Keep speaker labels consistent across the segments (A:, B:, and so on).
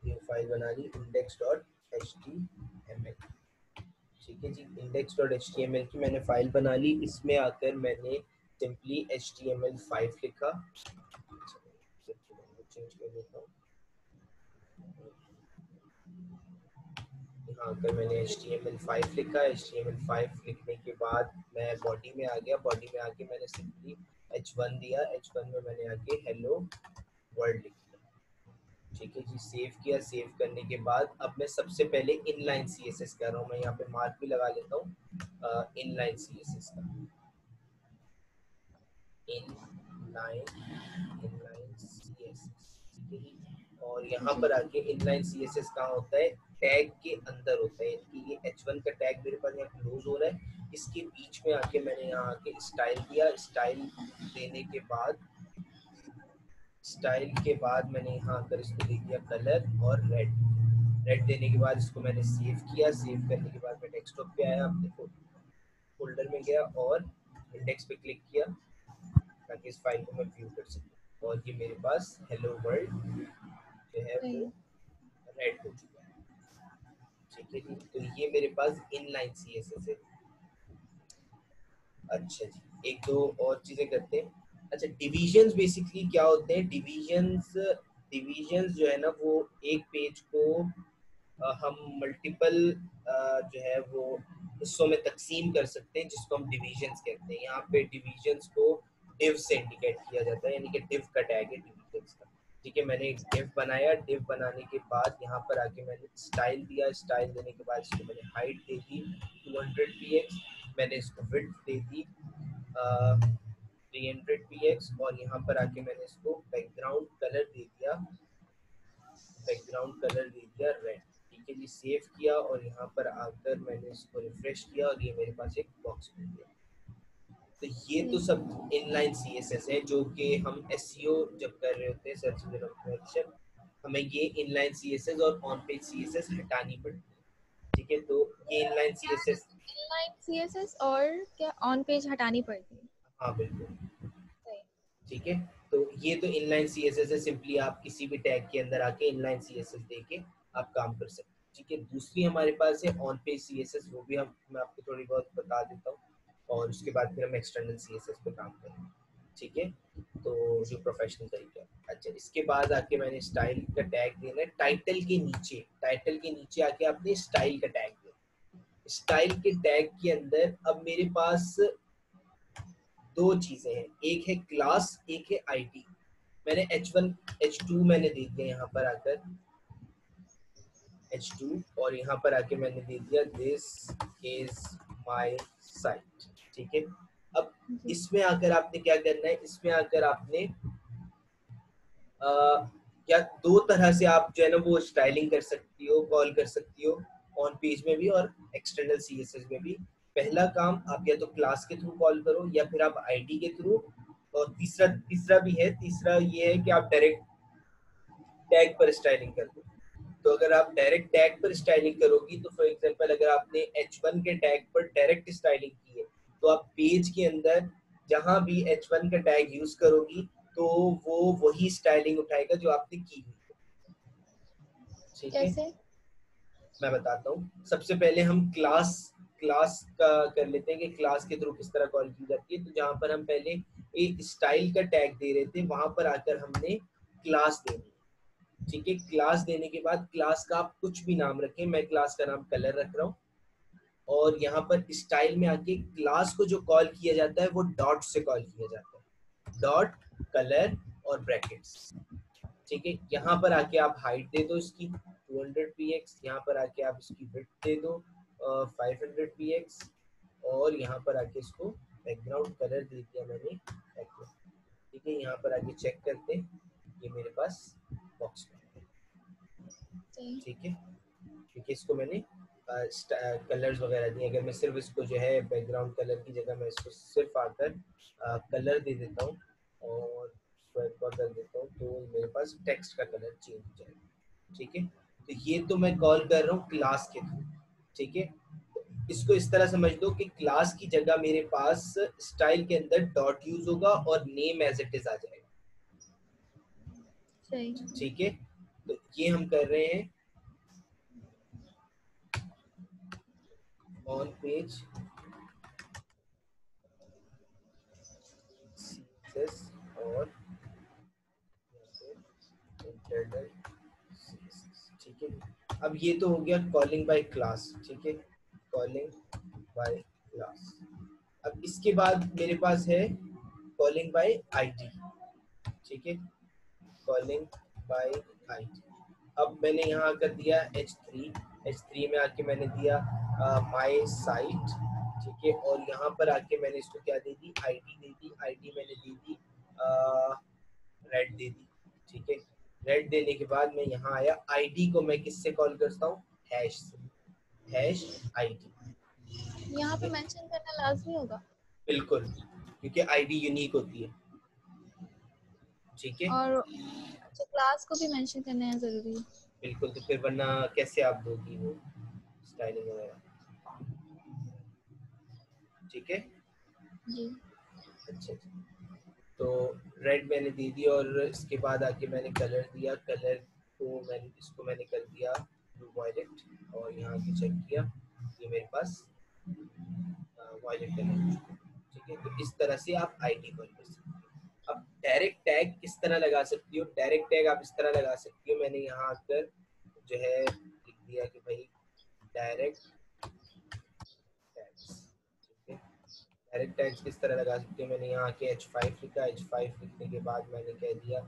A: ये फाइल बना ली index.html। ठीक है जी, index.html की मैंने फाइल बना ली। इसमें आकर मैंने सिंपली html5 लिखा। चेंज कर देता हूँ। यहाँ पर मैंने HTML5 लिखा। HTML5 लिखने के बाद मैं बॉडी में आ गया। बॉडी में आके मैंने सिंपली H1 दिया। H1 में मैंने आके हेलो वर्ल्ड लिख दिया। ठीक है जी, सेव किया। सेव करने के बाद अब मैं सबसे पहले इनलाइन CSS कर रहा हूँ। मैं यहाँ पे मार्क भी लगा लेता हूँ इनलाइन CSS का। इनलाइन CSS, ठीक है जी। और यहाँ
B: जी
A: पर आके इनलाइन CSS कहाँ होता है? टैग के अंदर होता है। कि ये H1 का टैग मेरे पास यहाँ क्लोज हो रहा है, इसके बीच में आके मैंने यहाँ आके स्टाइल दिया। स्टाइल देने के बाद मैंने यहाँ आकर इसको दे दिया कलर और रेड। रेड देने के बाद इसको मैंने सेव किया। सेव करने के बाद मैं डेस्कटॉप पे आया, अपने फोल्डर में गया और इंडेक्स पे क्लिक किया ताकि इस फाइल को मैं व्यू कर सकूं। और ये मेरे पास हेलो वर्ल्ड जो है वो रेड हो चुका है। ठीक है जी, तो ये मेरे पास इनलाइन CSS है। अच्छा जी, एक दो और चीजें करते हैं। अच्छा, डिविजन्स बेसिकली क्या होते हैं? डिविजन्स जो है ना, वो एक पेज को हम मल्टीपल जो है वो हिस्सों में तकसीम कर सकते हैं, जिसको हम डिविजन्स कहते हैं। यहाँ पे डिविजन्स को डिव से इंडिकेट किया जाता है, यानी कि डिव का टैग है डिविजन्स का। ठीक है, मैंने एक डिव बनाया। डिव बनाने के बाद यहाँ पर आके मैंने स्टाइल दिया। स्टाइल देने के बाद इसको मैंने हाइट दे दी 200 px। मैंने इसको विड्थ दे दी 300 px। और यहाँ पर आके मैंने इसको बैकग्राउंड कलर दे दिया रेड। ठीक है जी, सेव किया और यहाँ पर आकर मैंने इसको रिफ्रेश किया और ये मेरे पास एक बॉक्स मिल गया। तो ये तो सब इनलाइन CSS है, जो कि हम SEO जब कर रहे होते हैं, सर्च इंजन ऑप्टिमाइजेशन, हमें ये इनलाइन CSS और ऑन पेज CSS हटानी पड़ती है। ठीक है, तो ये इनलाइन CSS,
B: इनलाइन CSS और क्या ऑन पेज हटानी पड़ती है?
A: हाँ बिल्कुल।
B: सही।
A: ठीक है, तो ये तो इनलाइन CSS है। सिंपली आप किसी भी टैग के अंदर आके इनलाइन CSS देके आप काम कर सकते हैं। ठीक है, दूसरी हमारे पास है ऑन पेज CSS। वो भी मैं आपको थोड़ी बहुत बता देता हूँ और उसके बाद फिर हम एक्सटर्नल CSS पे काम करेंगे। ठीक है, तो जो प्रोफेशनल तरीका है। अच्छा, इसके बाद आके मैंने स्टाइल का टैग देना है। टाइटल के नीचे आके आपने स्टाइल का टैग देना। स्टाइल के टैग के अंदर अब मेरे पास दो चीजें हैं, एक है क्लास, एक है आईडी। मैंने H1 H2 मैंने दे दिया यहाँ पर आकर H2, और यहाँ पर आके मैंने दे दिया दिस इज माय साइट। ठीक है, अब
B: जी
A: इसमें आकर आपने क्या करना है? इसमें आकर आपने या दो तरह से आप जो है ना वो स्टाइलिंग कर सकती हो, कॉल कर सकती हो, ऑन पेज में भी और एक्सटर्नल CSS में भी। पहला काम आप या तो क्लास के थ्रू कॉल करो या फिर आप आईडी के थ्रू। और तीसरा भी है। तीसरा ये है कि आप डायरेक्ट टैग पर स्टाइलिंग कर दो। तो अगर आप डायरेक्ट टैग पर स्टाइलिंग करोगी, तो फॉर एग्जांपल अगर आपने H1 के टैग पर डायरेक्ट स्टाइलिंग की है, तो आप पेज के अंदर जहां भी H1 का टैग यूज करोगी तो वो वही स्टाइलिंग उठाएगा जो आपने की हुई है। ठीक है,
B: कैसे?
A: मैं बताता हूँ। सबसे पहले हम क्लास का कर लेते हैं कि क्लास के थ्रू किस तरह कॉल की जाती है। तो जहां पर हम पहले एक स्टाइल का टैग दे रहे थे, वहां पर आकर हमने क्लास देनी। ठीक है, क्लास देने के बाद क्लास का आप कुछ भी नाम रखें। मैं क्लास का नाम कलर रख रहा हूँ। और यहाँ पर स्टाइल में आके क्लास को जो कॉल किया जाता है वो डॉट से कॉल किया जाता है, डॉट कलर और ब्रैकेट्स। ठीक है, यहाँ पर आके आप हाइट दे दो इसकी 200 px। यहाँ पर आके आप इसकी विड्थ दे दो 500 px। और यहाँ पर आके इसको बैकग्राउंड कलर दे दिया मैंने बैकग्राउंड। ठीक है, यहाँ पर आके चेक करते हैं, ये मेरे पास बॉक्स में।
B: सही।
A: ठीक है, क्योंकि इसको मैंने कलर्स वगैरह दिए। अगर मैं सिर्फ इसको जो है बैकग्राउंड कलर की जगह मैं इसको सिर्फ आकर कलर दे देता हूँ और कर देता हूँ, तो मेरे पास टेक्स्ट का कलर चेंज हो जाएगा। ठीक है, तो ये तो मैं कॉल कर रहा हूँ क्लास के थ्रू। ठीक है, तो इसको इस तरह समझ दो कि क्लास की जगह मेरे पास स्टाइल के अंदर डॉट यूज होगा और नेम एज इट इज आ जाएगा।
B: सही।
A: ठीक है, तो ये हम कर रहे हैं ऑन पेज CSS और इंटरनल CSS, ठीक है। अब ये तो हो गया कॉलिंग बाय क्लास, ठीक है, कॉलिंग बाय क्लास। अब इसके बाद मेरे पास है कॉलिंग बाय आईडी, ठीक है, कॉलिंग बाय आईडी। अब मैंने यहाँ कर दिया H3 में आके मैंने दिया माय साइट, ठीक है, और यहाँ पर आके मैंने इसको क्या दे दी, आईडी दे दी। आईडी मैंने दे दी रेड दे दी, ठीक है। रेड देने के बाद मैं यहाँ आया, आईडी को मैं किससे कॉल करता हूँ, हैश से, हैश आईडी।
B: यहाँ पे मेंशन करना लाजमी होगा?
A: बिल्कुल, क्योंकि आईडी यूनिक होती है, ठीक है।
B: और अच्छा, क्लास को भी मेंशन करना है जरूरी है?
A: बिल्कुल, तो फिर वरना कैसे आप दोगी वो स्टाइलिंग वगैरह, ठीक है
B: जी।
A: अच्छा। तो रेड मैंने दे दी और इसके बाद आके मैंने कलर दिया, कलर को मैंने इसको मैंने कर दिया ब्लू वायलेट, और यहाँ पे चेक किया ये मेरे पास वायलेट कलर, ठीक है। तो इस तरह से आप आईडी कॉल कर सकते हो। अब डायरेक्ट टैग किस तरह लगा सकती हो, डायरेक्ट टैग आप इस तरह लगा सकती हो, मैंने यहाँ आकर जो है लिख दिया कि भाई डायरेक्ट टैग्स, ठीक है। डायरेक्ट टैग्स किस तरह लगा सकते हो, मैंने यहाँ आके H5 लिखा, H5 लिखने के बाद मैंने कह दिया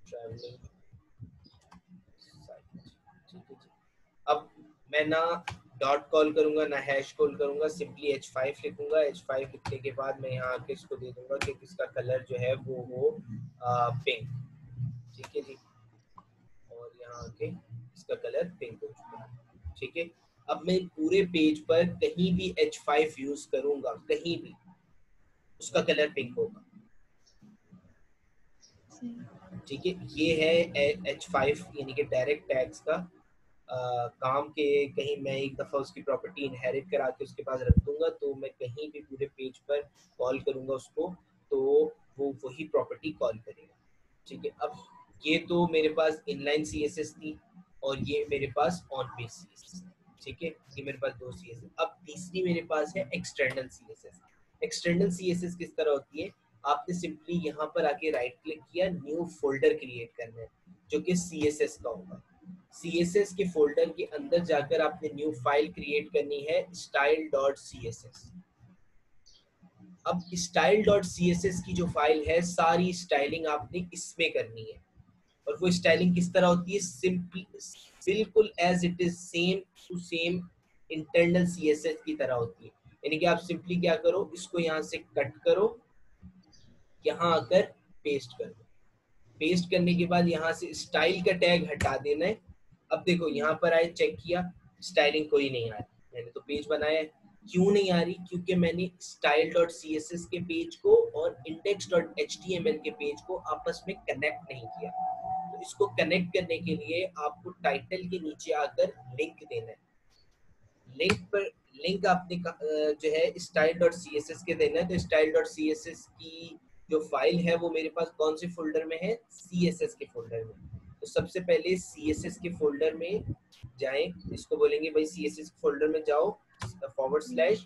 A: ट्रैवलिंग साइट, ठीक है जी। अब मैं ना डॉट कॉल करूंगा ना हैश कॉल करूंगा, सिंपली H5 लिखूंगा। H5 लिखने के बाद मैं यहाँ आके इसको दे दूंगा कि इसका कलर जो है वो हो पिंक, ठीक है जी, और यहाँ आके इसका कलर पिंक हो चुका है, ठीक है। अब मैं पूरे पेज पर कहीं भी H5 यूज करूंगा, कहीं भी उसका कलर पिंक होगा, ठीक है। ये है H5 यानी कि डायरेक्ट टैग्स का काम के। कहीं मैं एक दफ़ा उसकी प्रॉपर्टी इनहेरिट करा के उसके पास रख दूंगा, तो मैं कहीं भी पूरे पेज पर कॉल करूंगा उसको, तो वो वही प्रॉपर्टी कॉल करेगा, ठीक है। अब ये तो मेरे पास इनलाइन CSS थी और ये मेरे पास ऑन पेज CSS, ठीक है। ये मेरे पास 2 CSS। अब तीसरी मेरे पास है एक्सटर्नल CSS। एक्सटर्नल CSS किस तरह होती है, आपने सिंपली यहाँ पर आके राइट क्लिक किया, न्यू फोल्डर क्रिएट करना है जो कि CSS का होगा। CSS के फोल्डर के अंदर जाकर आपने न्यू फाइल क्रिएट करनी है style.css। अब style.css की जो फाइल है, सारी स्टाइलिंग आपने इसमें करनी है, और वो स्टाइलिंग किस तरह होती है, सिंपली बिल्कुल as it is, same to same internal CSS की तरह होती है। यानी कि आप सिंपली क्या करो, इसको यहाँ से कट करो, यहाँ आकर पेस्ट कर दो। पेस्ट करने के बाद यहाँ से स्टाइल का टैग हटा देना है। अब देखो यहाँ पर आए, चेक किया, स्टाइलिंग कोई नहीं आ रही। मैंने तो पेज बनाया है, क्यों नहीं आ रही, क्योंकि मैंने style.css के पेज को और index.html के पेज को आपस में कनेक्ट नहीं किया। तो इसको कनेक्ट करने के लिए आपको टाइटल के नीचे आकर लिंक देना है। लिंक पर लिंक आपने जो है style.css के देना है। तो style.css की जो फाइल है वो मेरे पास कौन से फोल्डर में है, CSS के फोल्डर में। तो सबसे पहले CSS के फोल्डर में जाएं, इसको बोलेंगे भाई CSS फोल्डर में जाओ, /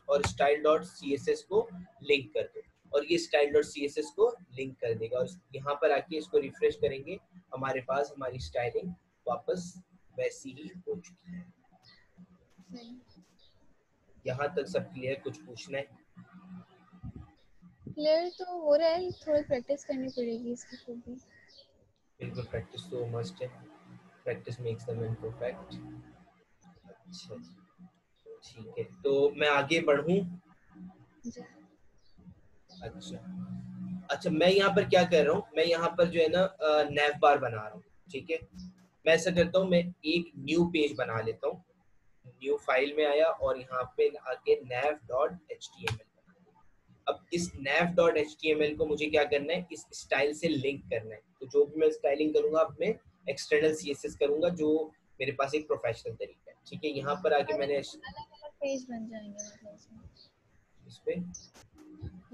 A: और style.css को लिंक कर दो, और ये style.css को लिंक कर देगा। और यहाँ पर आके इसको रिफ्रेश करेंगे, हमारे पास हमारी स्टाइलिंग वापस वैसी ही हो चुकी है। यहाँ तक सब क्लियर, कुछ पूछना है?
B: क्लियर तो हो रहा है, थोड़ी प्रैक्टिस करनी पड़ेगी इसकी खुद भी।
A: बिल्कुल, प्रैक्टिस तो मस्ट है, practice makes the man perfect. अच्छा, ठीक है, तो मैं आगे बढ़ूं? अच्छा अच्छा, मैं यहाँ पर क्या कर रहा हूँ, मैं यहाँ पर जो है ना नैव बार बना रहा हूँ, ठीक है। मैं ऐसा करता हूँ, मैं एक न्यू पेज बना लेता हूँ, न्यू फाइल में आया और यहाँ पे आके nav.html। अब इस nav.html को मुझे क्या करना है, इस स्टाइल से लिंक करना है। तो जो भी मैं स्टाइलिंग करूंगा, अब मैं एक्सटर्नल CSS करूंगा, जो मेरे पास एक प्रोफेशनल तरीका है, ठीक है। यहाँ पर आके मैंने
B: अलग अलग पेज बन जाएंगे मतलब इसमें।
A: इस पे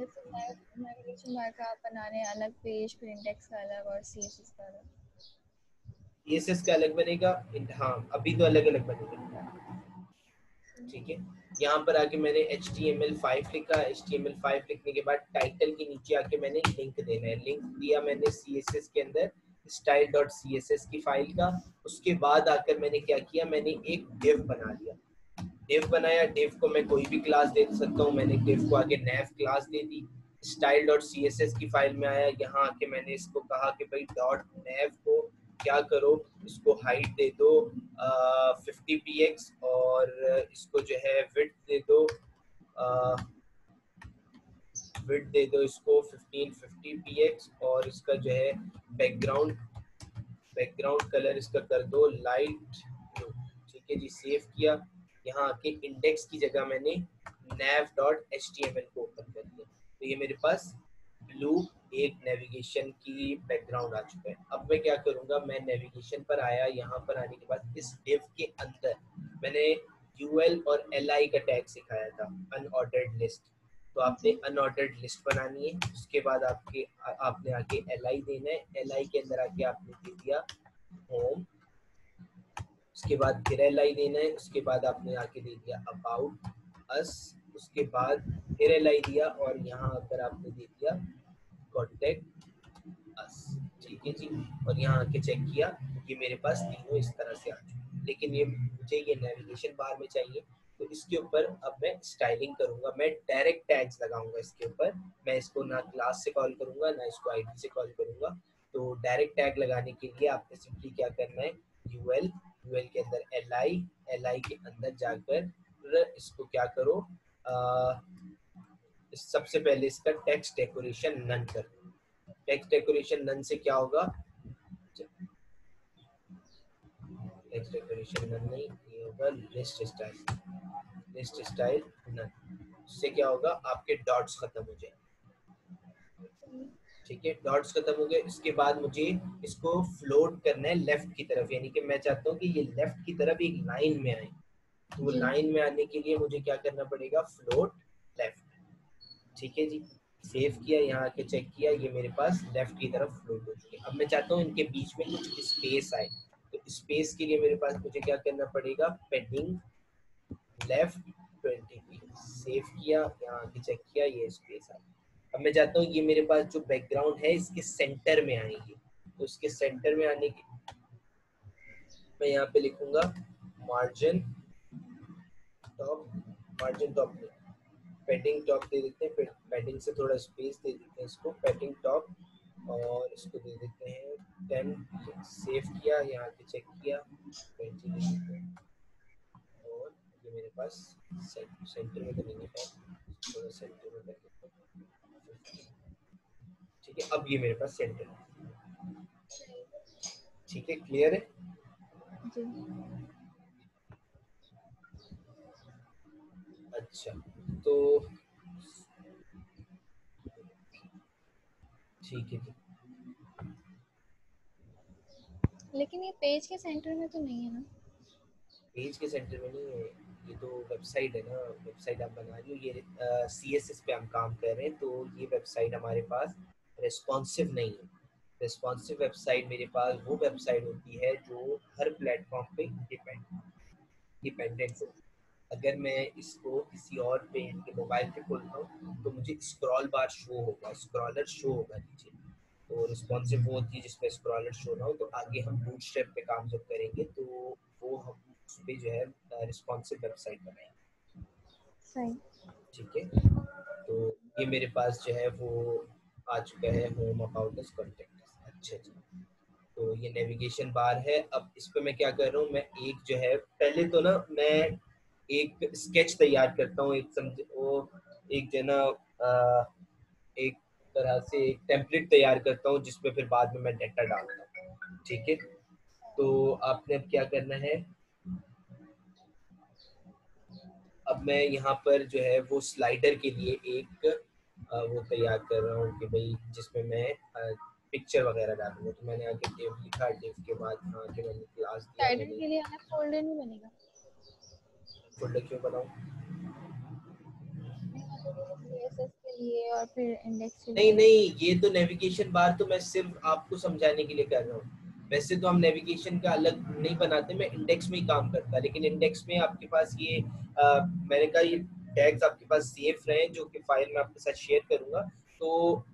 B: जैसे नेविगेशन बार का आप बना रहे हैं अलग पेज, फिर इंडेक्स का अलग और सीएसएस का अलग।
A: सीएसएस का अलग बनेगा, हाँ अभी तो अलग अलग बनेगा। ठीक है, यहाँ पर आके मैंने HTML5 लिखा। HTML5 लिखने के बाद टाइटल के नीचे आके मैंने लिंक देना है। लिंक दिया मैंने CSS के अंदर style.css की फाइल का। उसके बाद आकर मैंने क्या किया, मैंने एक div बना लिया। div बनाया, div को मैं कोई भी क्लास दे सकता हूँ। मैंने div को आगे nav क्लास दे दी। style.css की फाइल में आया, यहाँ आके मैंने इसको कहा कि भाई .nav को क्या करो, इसको हाइट दे दो 50px और इसको जो है विड्थ दे दो इसको 1550px और इसका जो है बैकग्राउंड कलर इसका कर दो लाइट ब्लू। ठीक है जी, सेव किया। यहाँ आके इंडेक्स की जगह मैंने nav.html को ओपन कर दिया, तो ये मेरे पास ब्लू एक नेविगेशन की बैकग्राउंड आ चुका है। अब मैं क्या करूंगा, मैं नेविगेशन पर आया, यहाँ पर आने के बाद इस div के अंदर मैंने UL और LI का टैग सिखाया था, अनऑर्डर्ड लिस्ट। तो आपने अनऑर्डर्ड लिस्ट बनानी है। उसके बाद आपने आके LI देना है। LI के अंदर आके आपने दे दिया होम, उसके बाद फिर LI देना है। उसके बाद आपने आके दे दिया अबाउट अस, उसके बाद फिर LI दिया और यहाँ आकर आपने दे दिया कॉन्टेक्ट अस। ठीक है जी, और यहाँ आके चेक किया कि मेरे पास तीनों इस तरह से आ चुके। लेकिन ये मुझे ये नेविगेशन बार में चाहिए, तो इसके ऊपर अब मैं स्टाइलिंग करूंगा। मैं डायरेक्ट टैग्स लगाऊंगा इसके ऊपर। मैं इसको ना क्लास से कॉल करूंगा ना इसको आईडी से कॉल करूंगा। तो डायरेक्ट टैग लगाने के लिए आपने सिंपली क्या करना है, यूएल के अंदर LI के अंदर जाकर इसको क्या करो, सबसे पहले इसका टेक्स्ट डेकोरेशन नन कर दो। टेक्स्ट डेकोरेशन नन से क्या होगा, टेक्स्ट डेकोरेशन नन नहीं, ये होगा लिस्ट स्टाइल नन। इससे क्या होगा, आपके डॉट्स खत्म हो जाएंगे। ठीक है, डॉट्स खत्म हो गए। इसके बाद मुझे इसको फ्लोट करना है लेफ्ट की तरफ, यानी कि मैं चाहता हूँ कि ये लेफ्ट की तरफ एक लाइन में आए। तो लाइन में आने के लिए मुझे क्या करना पड़ेगा, फ्लोट लेफ्ट। ठीक है जी, सेव किया, यहाँ आके चेक किया, ये मेरे पास लेफ्ट की तरफ फ्लोट हो चुके। अब मैं चाहता हूँ इनके बीच में कुछ स्पेस आए। तो स्पेस के लिए मेरे पास मुझे क्या करना पड़ेगा, पेडिंग लेफ्ट 20 सेव किया, यहाँ आके चेक किया, ये स्पेस आ गया। अब मैं चाहता हूँ ये मेरे पास जो बैकग्राउंड है इसके सेंटर में आएंगे। तो इसके सेंटर में आने के मैं यहाँ पे लिखूंगा मार्जिन टॉप में पैडिंग टॉप दे देते हैं। फिर पैडिंग से थोड़ा स्पेस दे देते हैं इसको, पैडिंग टॉप, और इसको दे देते हैं 10। सेव किया, यहाँ पे चेक किया, 20 दे देते हैं। और ये मेरे पास सेंटर में करेंगे, थोड़ा सेंटर में कर देते हैं। ठीक है, अब ये मेरे पास सेंटर है। ठीक है, क्लियर है
B: जी।
A: अच्छा, तो ठीक है।
B: लेकिन ये पेज के सेंटर में तो नहीं है ना?
A: पेज के सेंटर में नहीं है, ये तो वेबसाइट है ना। वेबसाइट आप बना रही हो, ये CSS पे हम काम कर रहे हैं, तो ये वेबसाइट हमारे पास रिस्पॉन्सिव नहीं है। रिस्पॉन्सिव वेबसाइट मेरे पास वो वेबसाइट होती है जो हर प्लेटफॉर्म पे डिपेंडेंट हो। अगर मैं इसको किसी और पे इनके मोबाइल पे खोलता हूँ तो मुझे स्क्रॉल बार शो होगा, स्क्रॉलर शो होगा नीचे। तो रिस्पॉन्सिव वो होती है जिसमें स्क्रॉलर शो ना हो। तो आगे हम बूटस्ट्रैप पे काम जब करेंगे तो वो हम उस पे जो है रिस्पॉन्सिव वेबसाइट बनाएंगे।
B: सही।
A: ठीक है, तो ये मेरे पास जो है वो आ चुका है, होम अबाउट अस कॉन्टेक्ट। अच्छा अच्छा, तो ये नेविगेशन बार है। अब इस पे मैं क्या कर रहा हूँ, मैं एक जो है पहले तो ना मैं एक स्केच तैयार करता हूँ, एक समझ वो एक जो है ना एक तरह से एक टेम्पलेट तैयार करता हूँ जिसमें फिर बाद में मैं डाटा डालता हूँ। ठीक है, तो आपने अब क्या करना है, अब मैं यहाँ पर जो है वो स्लाइडर के लिए एक वो तैयार कर रहा हूँ कि भाई जिसमें मैं पिक्चर वगैरह डालूंगा। तो मैंने आगे div लिखा, div के बाद यहाँ के मैंने क्लास दिया,
B: टाइटल
A: मैंने
B: के लिए अलग फोल्डर नहीं बनेगा?
A: फोल्डर क्यों बनाऊँ,
B: नहीं, मतलब जैसे सीएसएस के ये और फिर इंडेक्स
A: नहीं नहीं, ये तो नेविगेशन बार तो मैं सिर्फ आपको समझाने के लिए कर रहा हूँ। वैसे तो हम नेविगेशन का अलग नहीं बनाते, मैं इंडेक्स में ही काम करता, लेकिन इंडेक्स में आपके पास ये मैंने कहा ये टैग्स आपके पास सेफ रहे, जो कि फाइल में आपके साथ शेयर करूंगा, तो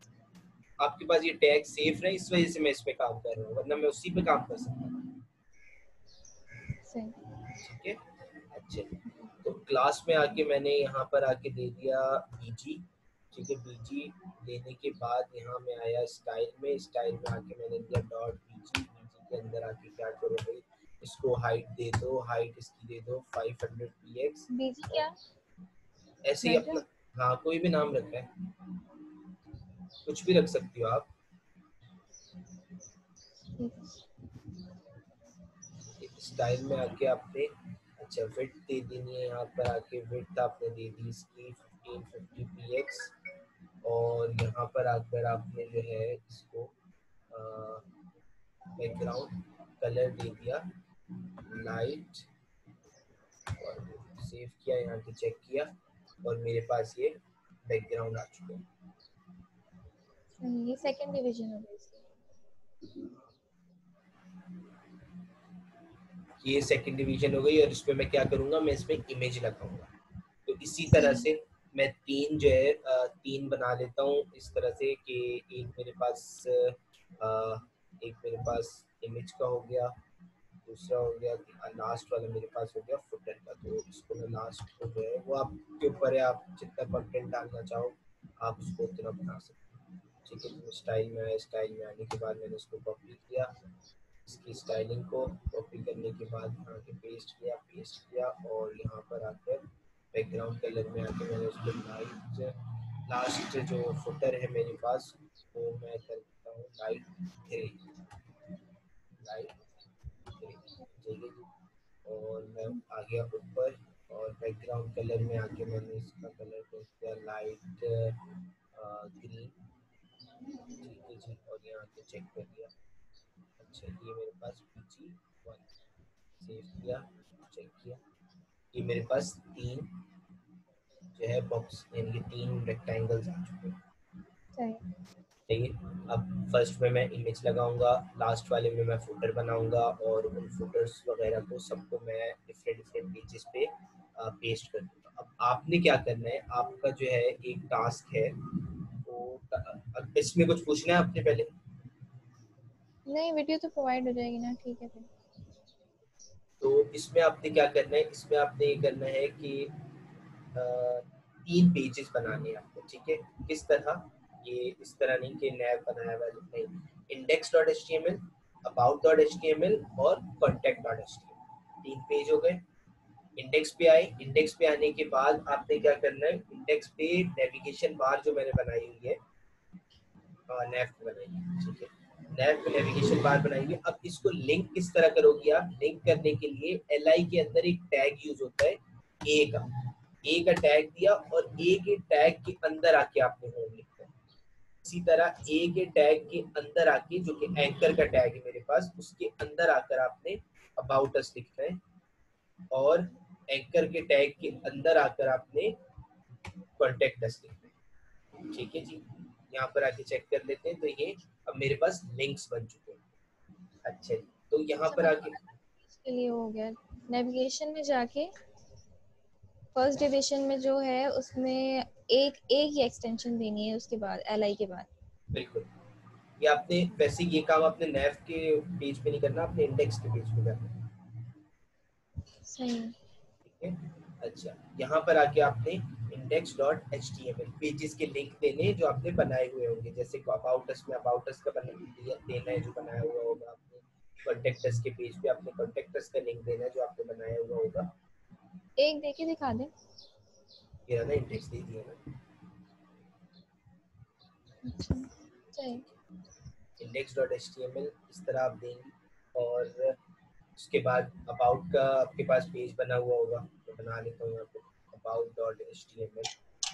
A: आपके पास ये टैग सेफ रहे, इस वजह से मैं इस पे काम कर रहा हूँ, वरना मैं उसी पे काम कर सकता हूँ।
B: सही।
A: ठीक है, अच्छा। तो क्लास में आके मैंने यहाँ पर आके दे दिया बीजी। ठीक है, बीजी देने के बाद यहाँ में आया स्टाइल में, स्टाइल में आके मैंने दिया डॉट बीजी। बीजी के अंदर आके क्या करो भाई, इसको हाइट दे दो, हाइट इसकी दे दो 500 px।
B: बीजी क्या
A: ऐसे ही
B: मैटर?
A: अपना, हाँ कोई भी नाम रखा है, कुछ भी रख सकती हो आप। स्टाइल में आके आपने, अच्छा विड्थ दे देनी है, यहाँ पर आके विड्थ आपने दे दी इसकी 1550 px। और यहाँ पर आकर आपने जो है इसको बैकग्राउंड कलर दे दिया लाइट, और सेव किया, यहाँ पे चेक किया, और मेरे पास ये बैकग्राउंड आ चुका है।
B: ये सेकंड डिवीजन हो गई इसकी।
A: ये सेकंड डिवीजन हो गई, और इस पे मैं क्या करूंगा, मैं इसमें इमेज लगाऊंगा। तो इसी तरह
B: सही।
A: से मैं तीन जो है तीन बना लेता हूँ इस तरह से कि एक मेरे पास एक मेरे पास इमेज का हो गया, दूसरा हो गया, लास्ट वाला मेरे पास हो गया फुटर का। तो इसको मैं लास्ट को जो है वो आपके ऊपर है, आप जितना कंटेंट डालना चाहो आप उसको उतना बना सकते हो। ठीक है, तो स्टाइल में आया, स्टाइल में आने के बाद मैंने इसको कॉपी किया, इसकी स्टाइलिंग को कॉपी करने के बाद यहाँ पे पेस्ट किया, और यहाँ पर आकर बैकग्राउंड कलर में आके मैंने उसको लाइट, लास्ट जो फुटर है मेरे पास वो मैं कर देता हूँ लाइट ग्रे, लाइट ग्रे। ठीक है जी, और मैं आ गया ऊपर, और बैकग्राउंड कलर में आके मैंने इसका कलर कर दिया लाइट ग्रीन। ठीक है जी, और यहाँ आके चेक कर लिया, अच्छा ये मेरे पास पीजी वन, सेव किया, चेक किया, ये मेरे पास तीन जो है बॉक्स, यानी कि तीन रेक्टेंगल्स आ चुके हैं।
B: सही।
A: ठीक है, अब फर्स्ट में मैं इमेज लगाऊंगा, लास्ट वाले में मैं फुटर बनाऊंगा, और उन फुटर्स वगैरह को सबको मैं डिफरेंट डिफरेंट पेजेस पे पेस्ट कर दूंगा। अब आपने क्या करना है, आपका जो है एक टास्क है वो, अब इसमें कुछ पूछना है आपने पहले?
B: नहीं, वीडियो तो प्रोवाइड हो जाएगी ना, ठीक है फिर।
A: तो इसमें आपने क्या करना है, इसमें आपने ये करना है कि तीन पेजेस बनाने हैं आपको। ठीक है, किस तरह, ये इस तरह नहीं कि नैव बनाया हुआ नहीं, index dot H T M L, about dot H T M L और contact dot H T M L, तीन पेज हो गए। इंडेक्स पे आए, इंडेक्स पे आने के बाद आपने क्या करना है, इंडेक्स पे नेविगेशन बार जो मैंने बनाई हुई है, नैव पे बनाई है, ठीक है, नैव पे नेविगेशन बार बनाएंगे। अब इसको लिंक किस तरह करोगे आप, लिंक करने के लिए एल आई के अंदर एक टैग यूज होता है ए का, ए का टैग दिया, और ए के टैग के अंदर आके आपने होम लिखना है। इसी तरह ए के टैग के अंदर आके, जो कि एंकर का टैग है मेरे पास, उसके अंदर आकर आपने अबाउट अस लिखना है, और एंकर के टैग के अंदर आकर आपने कॉन्टेक्ट अस लिखना है। ठीक है जी, यहाँ पर आके चेक कर लेते हैं, तो ये अब मेरे पास लिंक्स बन चुके हैं। अच्छा जी, तो यहाँ
B: अच्छा,
A: पर
B: मतलब
A: आके
B: इसके लिए हो गया नेविगेशन में जाके फर्स्ट डिवीजन में जो है उसमें एक एक ही एक्सटेंशन देनी है उसके बाद एल आई के बाद।
A: बिल्कुल, ये आपने वैसे ये काम अपने नैव के पेज पे नहीं करना, अपने इंडेक्स के पेज पे करना है।
B: सही।
A: ठीक है, अच्छा यहाँ पर आके आपने index dot H T M L pages के लिंक देने जो आपने बनाए हुए होंगे, जैसे अबाउट अस में अबाउट अस का देना है जो बनाया हुआ होगा आपने, कॉन्टेक्ट अस के पेज पे आपने कॉन्टेक्ट अस का लिंक देना है जो आपने बनाया हुआ होगा।
B: एक देके दिखा दे।
A: ये ना इंडेक्स दे दिया ना,
B: अच्छा। सही।
A: Index dot H T M L इस तरह आप देंगे, और उसके बाद अबाउट का आपके पास पेज बना हुआ होगा, तो बना लेता हूँ यहाँ पे about dot H T M L.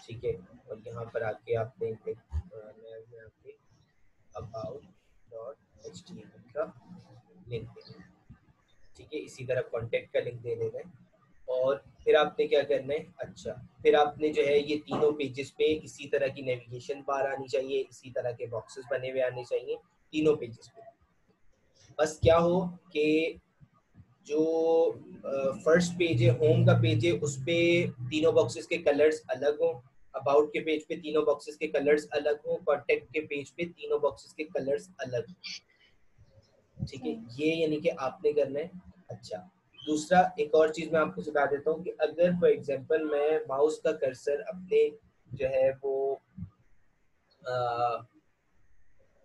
A: ठीक है, और यहाँ पर आके आप देंगे में आके about dot H T M L का लिंक देना है। ठीक है, इसी तरह कॉन्टेक्ट का लिंक दे देना है, और फिर आपने क्या करना है, अच्छा फिर आपने जो है ये तीनों पेजेस पे इसी तरह की नेविगेशन बार आनी चाहिए, इसी तरह के बॉक्सेस बने हुए आने चाहिए तीनों पेजेस पे। बस क्या हो कि जो फर्स्ट पेज है, होम का पेज है, उस पे तीनों बॉक्सेस के कलर्स अलग हो, अबाउट के पेज पे तीनों बॉक्सेस के कलर्स अलग हो, कॉन्टेक्ट के पेज पे तीनों बॉक्सेस के कलर्स अलग हो। ठीक है, ये यानी कि आपने करना है। अच्छा, दूसरा एक और चीज मैं आपको सिखा देता हूँ कि अगर फॉर एग्जांपल मैं माउस का कर्सर अपने जो है वो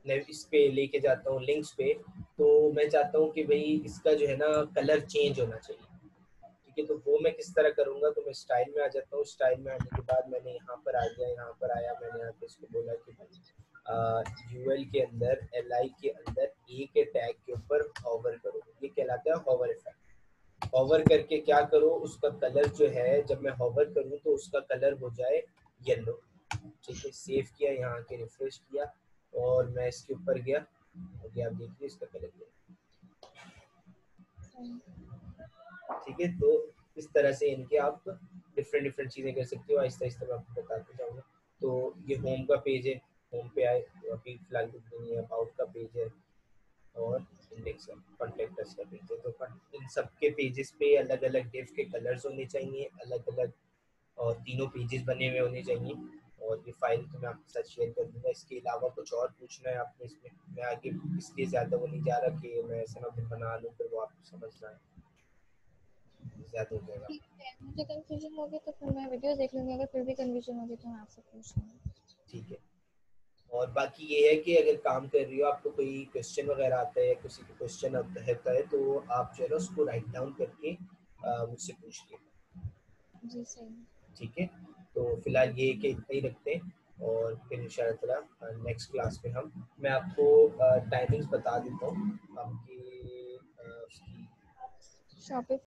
A: इस पे लेके जाता हूँ लिंक्स पे, तो मैं चाहता हूँ कि भाई इसका जो है ना कलर चेंज होना चाहिए। ठीक है, तो वो मैं किस तरह करूँगा, तो मैं स्टाइल में आ जाता हूँ। स्टाइल में आने के बाद मैंने यहाँ पर आ गया, यहाँ पर आया, मैंने यहाँ पे इसको बोला कि भाई यूएल के अंदर एल के अंदर ए के टैग के ऊपर हॉवर करो, ये कहलाता है हॉवर इफेक्ट। हॉवर करके क्या करो, उसका कलर जो है जब मैं हॉवर करूँ तो उसका कलर हो जाए येलो। ठीक है, सेव किया, यहाँ के रिफ्रेश किया और मैं इसके ऊपर गया, अभी आप देखिए इसका कलर ये। ठीक है, तो इस तरह से इनके आप डिफरेंट डिफरेंट चीज़ें कर सकते हो। आहिस्ता आहिस्ता मैं आपको बताते जाऊँगा। तो ये होम का पेज है, होम पे आए तो अभी फिलहाल कुछ नहीं है, अबाउट का पेज है और इंडेक्स है, कॉन्टेक्ट का पेज है। तो इन सब के पेजेस पे अलग अलग डिफ के कलर्स होने चाहिए, अलग अलग, और तीनों पेजेस बने हुए होने चाहिए। और ये फाइल तो मैं आपके साथ शेयर कर दूंगा। इसके अलावा कुछ और पूछना है आपने इसमें, मैं आगे इसलिए ज़्यादा वो नहीं जा रहा कि मैं ऐसा ना फिर बना लूँ फिर वो आपको समझ ना आए, ज़्यादा हो जाएगा।
B: ठीक है, मुझे कंफ्यूजन होगी तो फिर मैं वीडियो देख लूंगी, अगर फिर भी कंफ्यूजन होगी तो मैं आपसे पूछ लूंगी।
A: ठीक है, और बाकी ये है कि अगर काम कर रही हो, आपको कोई क्वेश्चन वगैरह आता है या किसी को क्वेश्चन आता है तो आप जो है ना उसको राइट डाउन करके मुझसे पूछ लिया।
B: जी सही।
A: ठीक है, तो फिलहाल ये कि इतना ही रखते हैं और फिर इंशाल्लाह नेक्स्ट क्लास में मैं आपको टाइमिंग्स बता देता हूँ आपकी उसकी
B: शॉपिफाई